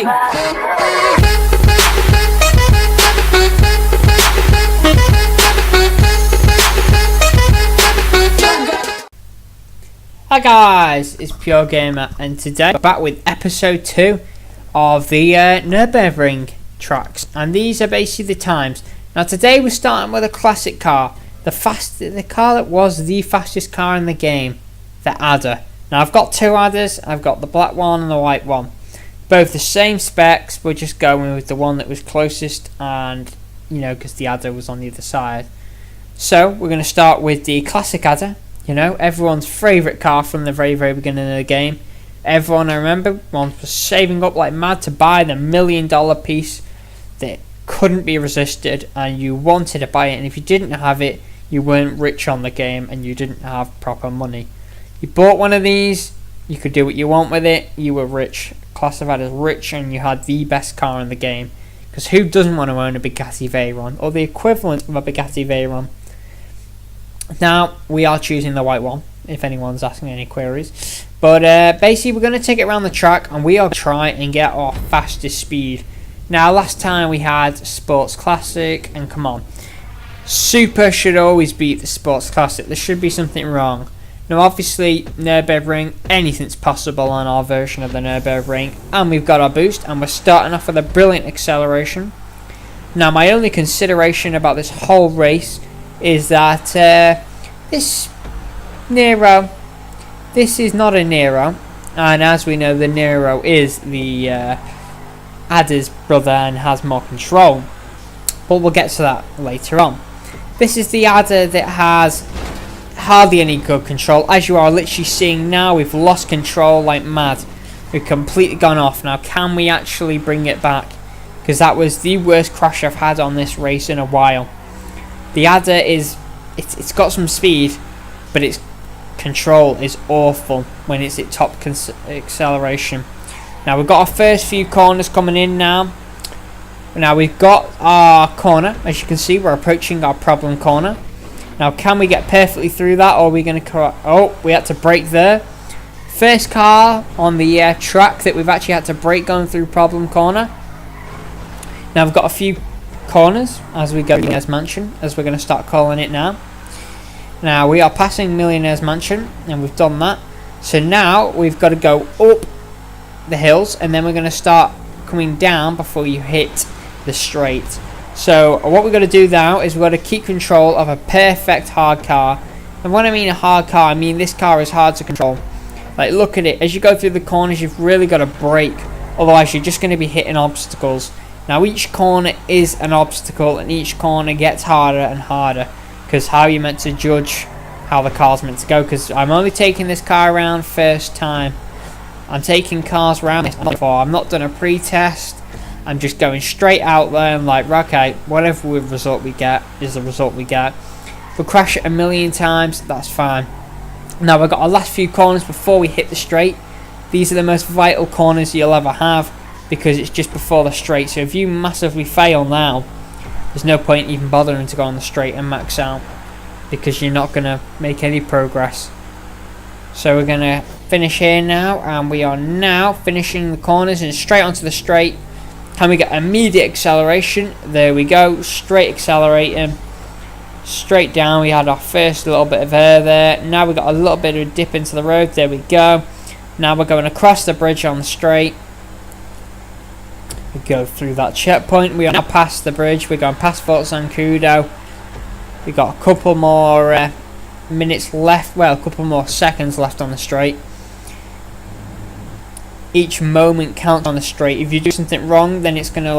way! Hi guys, it's Pure Gamer, and today we're back with episode 2 of the Nurburgring tracks, and these are basically the times. Now today we're starting with a classic car, the car that was the fastest car in the game, the Adder. Now I've got two Adders, I've got the black one and the white one, both the same specs. We're just going with the one that was closest, and you know, because the Adder was on the other side. So we're going to start with the classic Adder. You know, everyone's favourite car from the very beginning of the game. Everyone, I remember, was saving up like mad to buy the $1 million piece that couldn't be resisted, and you wanted to buy it, and if you didn't have it, you weren't rich on the game and you didn't have proper money. You bought one of these, you could do what you want with it, you were rich, classified as rich, and you had the best car in the game. Because who doesn't want to own a Bugatti Veyron, or the equivalent of a Bugatti Veyron? Now, we are choosing the white one, if anyone's asking any queries. But basically, we're going to take it around the track, and we are going to try and get our fastest speed. Now, last time we had Sports Classic, and come on. Super should always beat the Sports Classic. There should be something wrong. Now, obviously, Nurburgring, anything's possible on our version of the Nurburgring. And we've got our boost, and we're starting off with a brilliant acceleration. Now, my only consideration about this whole race is that this Nero, this is not a Nero, and as we know, the Nero is the Adder's brother and has more control, but we'll get to that later on. This is the Adder that has hardly any good control. As you are literally seeing now, we've lost control like mad. We've completely gone off. Now, can we actually bring it back? Because that was the worst crash I've had on this race in a while. The Adder it's got some speed, but its control is awful when it's at top acceleration. Now we've got our first few corners coming in now. Now we've got our corner. As you can see, we're approaching our problem corner. Now can we get perfectly through that, or are we going to... Oh, we had to brake there. First car on the track that we've actually had to brake going through problem corner. Now we've got a few corners as we go to Millionaire's Mansion, as we're going to start calling it now. Now we are passing Millionaire's Mansion, and we've done that. So now we've got to go up the hills, and then we're going to start coming down before you hit the straight. So what we're going to do now is we're going to keep control of a perfect hard car. And when I mean a hard car, I mean this car is hard to control. Like, look at it. As you go through the corners, you've really got to brake, otherwise you're just going to be hitting obstacles. Now each corner is an obstacle, and each corner gets harder and harder, because how are you meant to judge how the car's meant to go? Because I'm only taking this car around first time. I'm taking cars around this before. I'm not done a pre-test. I'm just going straight out there. I'm like, okay, whatever result we get is the result we get. If we crash it a million times, that's fine. Now we've got our last few corners before we hit the straight. These are the most vital corners you'll ever have, because it's just before the straight. So if you massively fail now, there's no point even bothering to go on the straight and max out, because you're not going to make any progress. So we're going to finish here now, and we are now finishing the corners and straight onto the straight. Can we get immediate acceleration? There we go, straight accelerating, straight down. We had our first little bit of air there. Now we've got a little bit of a dip into the road. There we go. Now we're going across the bridge on the straight. We go through that checkpoint. We are now past the bridge. We're going past Fort Zancudo. We've got a couple more minutes left. Well, a couple more seconds left on the straight. Each moment counts on the straight. If you do something wrong, then it's gonna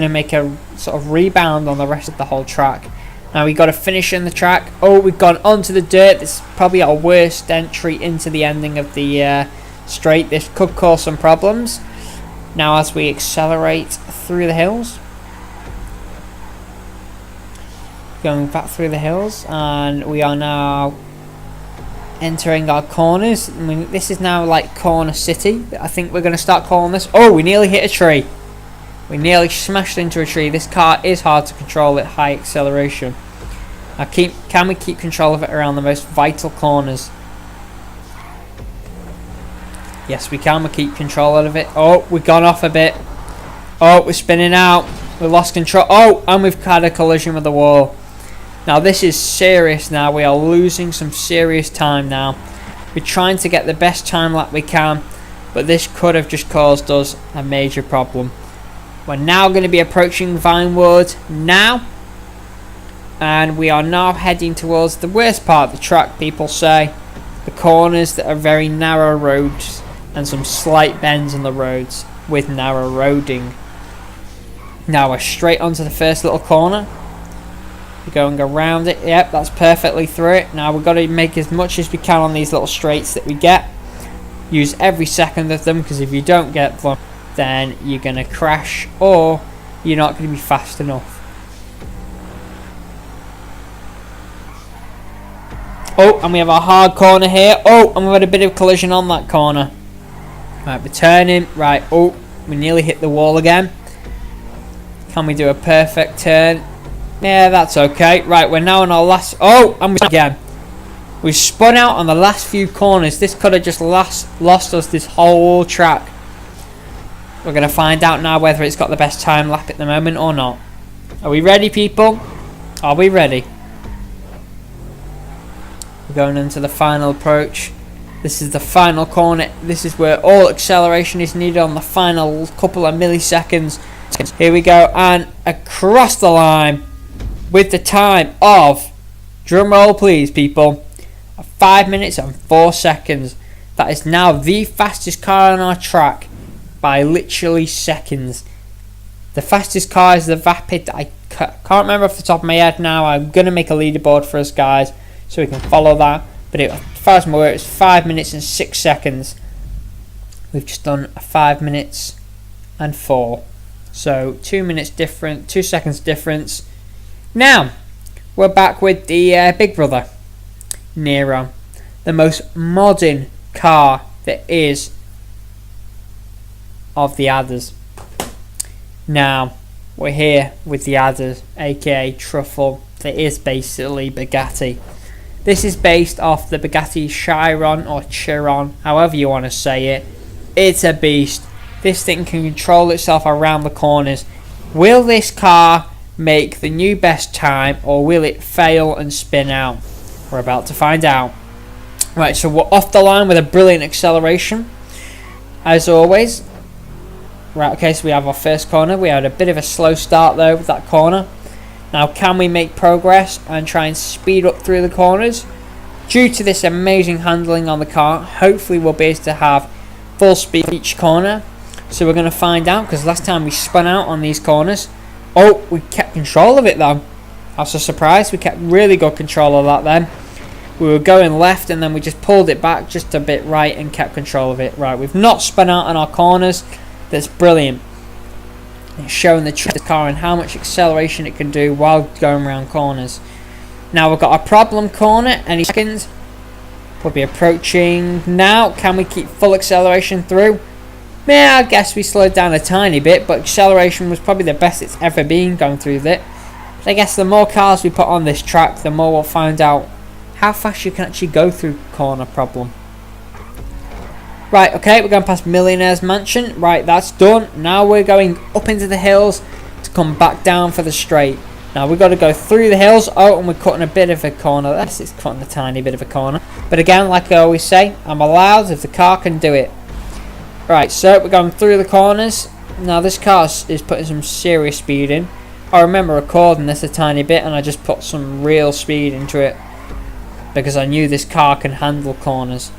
make a sort of rebound on the rest of the whole track. Now we got to finish in the track. Oh, we've gone onto the dirt. This is probably our worst entry into the ending of the straight. This could cause some problems. Now as we accelerate through the hills, going back through the hills, and we are now entering our corners. I mean, this is now like Corner City, I think we're going to start calling this. Oh, we nearly hit a tree. We nearly smashed into a tree. This car is hard to control at high acceleration. Now can we keep control of it around the most vital corners? Yes, we can. We keep control of it. Oh, we've gone off a bit. Oh, we're spinning out. We lost control. Oh, and we've had a collision with the wall. Now, this is serious now. We are losing some serious time now. We're trying to get the best time lap we can, but this could have just caused us a major problem. We're now going to be approaching Vinewood now. And we are now heading towards the worst part of the track, people say. The corners that are very narrow roads and some slight bends on the roads with narrow roading. Now we're straight onto the first little corner. We're going around it. Yep, that's perfectly through it. Now we've got to make as much as we can on these little straights that we get. Use every second of them, because if you don't get them, then you're going to crash or you're not going to be fast enough. Oh, and we have a hard corner here. Oh, and we've had a bit of collision on that corner. Right, we're turning. Right, oh, we nearly hit the wall again. Can we do a perfect turn? Yeah, that's okay. Right, we're now on our last... Oh, and we again. We spun out on the last few corners. This could have just lost us this whole track. We're going to find out now whether it's got the best time lap at the moment or not. Are we ready, people? Are we ready? We're going into the final approach. This is the final corner. This is where all acceleration is needed on the final couple of milliseconds. Here we go, and across the line with the time of, drum roll please people, 5 minutes and 4 seconds. That is now the fastest car on our track by literally seconds. The fastest car is the Vapid. I can't remember off the top of my head now. I'm going to make a leaderboard for us guys so we can follow that. But as far as I'm aware, it's 5 minutes and 6 seconds. We've just done a 5 minutes and 4. So 2 minutes different, 2 seconds difference. Now, we're back with the big brother, Nero. The most modern car that is of the adders. Now, we're here with the adders, aka Truffade. That is basically Bugatti. This is based off the Bugatti Chiron or Chiron, however you want to say it. It's a beast. This thing can control itself around the corners. Will this car make the new best time, or will it fail and spin out? We're about to find out. Right, so we're off the line with a brilliant acceleration, as always. Right, okay, so we have our first corner. We had a bit of a slow start though with that corner. Now, can we make progress and try and speed up through the corners? Due to this amazing handling on the car, hopefully we'll be able to have full speed each corner. So we're going to find out, because last time we spun out on these corners. Oh, we kept control of it though. I was so surprised. We kept really good control of that then. We were going left and then we just pulled it back just a bit right and kept control of it. Right, we've not spun out on our corners. That's brilliant. It's showing the car and how much acceleration it can do while going around corners. Now we've got a problem corner. Any seconds. We'll be approaching now. Can we keep full acceleration through? Yeah, I guess we slowed down a tiny bit, but acceleration was probably the best it's ever been going through it. But I guess the more cars we put on this track, the more we'll find out how fast you can actually go through corner problem. Right, okay, we're going past Millionaire's Mansion. Right, that's done. Now we're going up into the hills to come back down for the straight. Now we've got to go through the hills. Oh, and we're cutting a bit of a corner. Yes, it's cutting a tiny bit of a corner. But again, like I always say, I'm allowed if the car can do it. Right, so we're going through the corners. Now this car is putting some serious speed in. I remember recording this a tiny bit and I just put some real speed into it, because I knew this car can handle corners.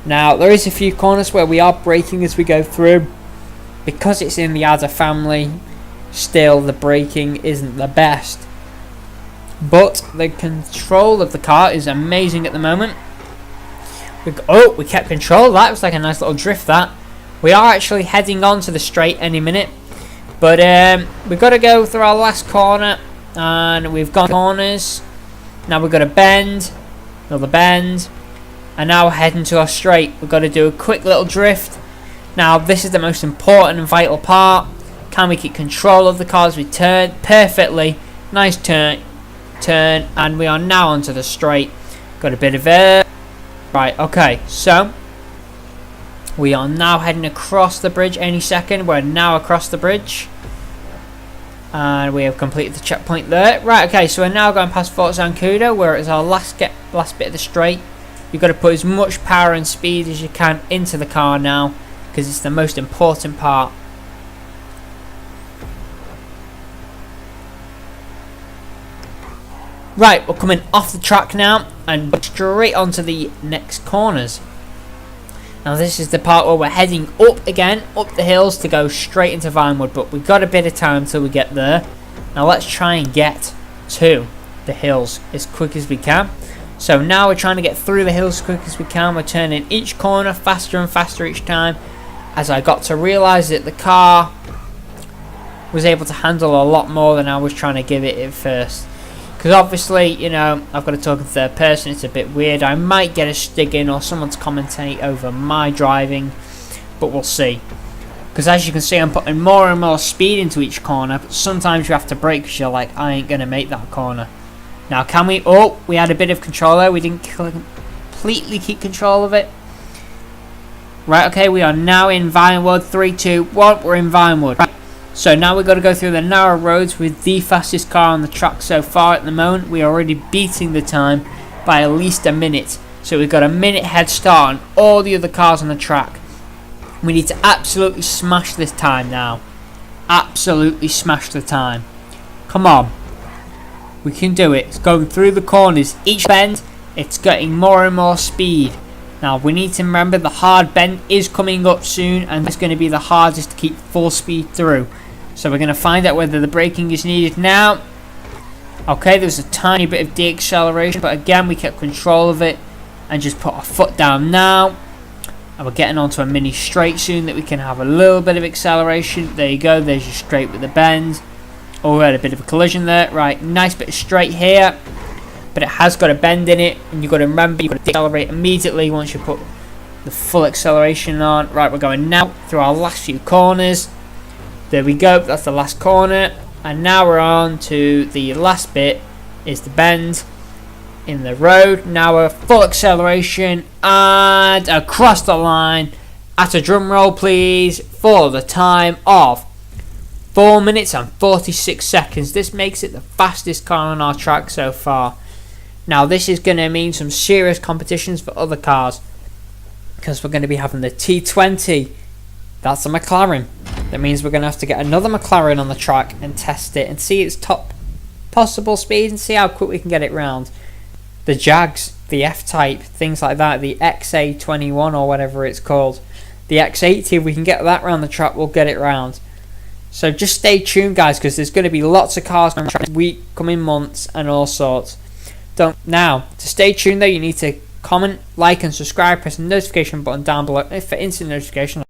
Now, there is a few corners where we are braking as we go through. Because it's in the Adder family, still the braking isn't the best. But the control of the car is amazing at the moment. We kept control of that. It was like a nice little drift, that. We are actually heading on to the straight any minute. But we've got to go through our last corner. And we've got corners. Now we've got a bend. Another bend. And now we're heading to our straight. We've got to do a quick little drift. Now this is the most important and vital part. Can we keep control of the car as we turn perfectly? Nice turn, and we are now onto the straight. Got a bit of air. Right, okay, so We are now heading across the bridge any second. We're now across the bridge. And we have completed the checkpoint there. Right, okay, so we're now going past Fort Zancudo, where it's our last bit of the straight. You've got to put as much power and speed as you can into the car now, because it's the most important part. Right, we're coming off the track now and straight onto the next corners. Now this is the part where we're heading up again, up the hills to go straight into Vinewood, but we've got a bit of time until we get there. Now let's try and get to the hills as quick as we can. So now we're trying to get through the hills as quick as we can. We're turning each corner faster and faster each time, as I got to realise that the car was able to handle a lot more than I was trying to give it at first. Because obviously, you know, I've got to talk in third person, it's a bit weird. I might get a stig in or someone to commentate over my driving, but we'll see. Because as you can see, I'm putting more and more speed into each corner, but sometimes you have to brake because you're like, I ain't going to make that corner. Now, can we? Oh, we had a bit of control there. We didn't completely keep control of it. Right, okay, we are now in Vinewood. 3, 2, 1, we're in Vinewood. Right. So now we've got to go through the narrow roads with the fastest car on the track so far at the moment. We are already beating the time by at least a minute. So we've got a minute head start on all the other cars on the track. We need to absolutely smash this time now. Absolutely smash the time. Come on. We can do it. It's going through the corners. Each bend, it's getting more and more speed. Now we need to remember the hard bend is coming up soon, and it's going to be the hardest to keep full speed through. So we're going to find out whether the braking is needed now. Okay, there's a tiny bit of deacceleration, but again we kept control of it and just put our foot down now. And we're getting onto a mini straight soon that we can have a little bit of acceleration. There you go, there's your straight with the bend. Oh, we had a bit of a collision there. Right, nice bit of straight here. But it has got a bend in it, and you've got to remember, you've got to accelerate immediately once you put the full acceleration on. Right, we're going now through our last few corners. There we go, that's the last corner. And now we're on to the last bit, is the bend in the road. Now we're full acceleration and across the line. At a drum roll, please, for the time of 4 minutes and 46 seconds. This makes it the fastest car on our track so far. Now this is going to mean some serious competitions for other cars, because we're going to be having the T20. That's a McLaren. That means we're going to have to get another McLaren on the track and test it and see its top possible speed and see how quick we can get it round. The Jags, the F-Type, things like that, the XA21 or whatever it's called. The X80, if we can get that round the track, we'll get it round. So just stay tuned, guys, because there's going to be lots of cars on the track this week, coming months, and all sorts. Now, to stay tuned though, you need to comment, like and subscribe, press the notification button down below for instant notification